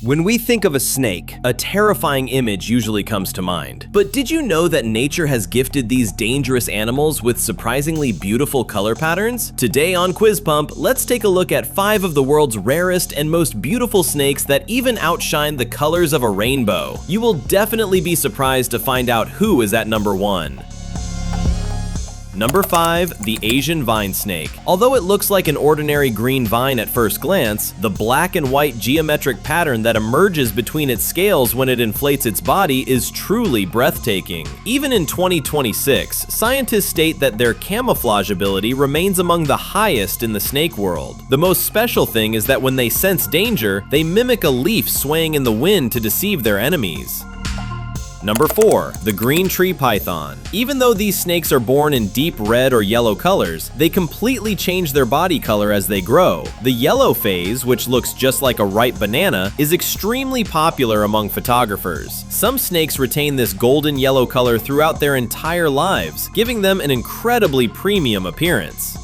When we think of a snake, a terrifying image usually comes to mind. But did you know that nature has gifted these dangerous animals with surprisingly beautiful color patterns? Today on Quiz Pump, let's take a look at 5 of the world's rarest and most beautiful snakes that even outshine the colors of a rainbow. You will definitely be surprised to find out who is at number 1. Number 5, the Asian vine snake. Although it looks like an ordinary green vine at first glance, the black and white geometric pattern that emerges between its scales when it inflates its body is truly breathtaking. Even in 2026, scientists state that their camouflage ability remains among the highest in the snake world. The most special thing is that when they sense danger, they mimic a leaf swaying in the wind to deceive their enemies. Number 4, the green tree python. Even though these snakes are born in deep red or yellow colors, they completely change their body color as they grow. The yellow phase, which looks just like a ripe banana, is extremely popular among photographers. Some snakes retain this golden yellow color throughout their entire lives, giving them an incredibly premium appearance.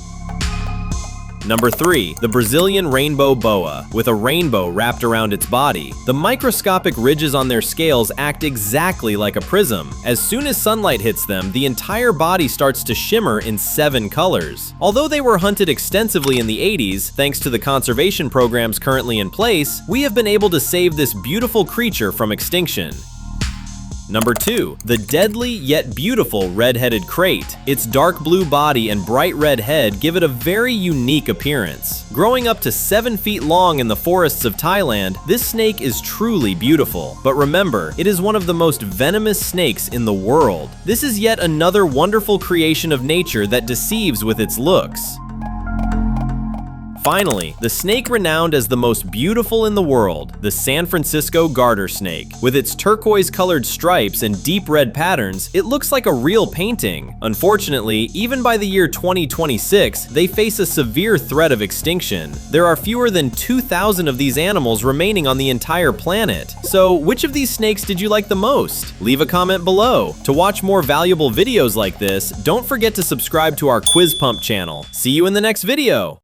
Number 3, the Brazilian Rainbow Boa. With a rainbow wrapped around its body, the microscopic ridges on their scales act exactly like a prism. As soon as sunlight hits them, the entire body starts to shimmer in 7 colors. Although they were hunted extensively in the 80s, thanks to the conservation programs currently in place, we have been able to save this beautiful creature from extinction. Number 2, the deadly yet beautiful red-headed Krait. Its dark blue body and bright red head give it a very unique appearance. Growing up to 7 feet long in the forests of Thailand, this snake is truly beautiful. But remember, it is one of the most venomous snakes in the world. This is yet another wonderful creation of nature that deceives with its looks. Finally, the snake renowned as the most beautiful in the world, the San Francisco Garter Snake. With its turquoise-colored stripes and deep red patterns, it looks like a real painting. Unfortunately, even by the year 2026, they face a severe threat of extinction. There are fewer than 2,000 of these animals remaining on the entire planet. So, which of these snakes did you like the most? Leave a comment below. To watch more valuable videos like this, don't forget to subscribe to our Quiz Pump channel. See you in the next video!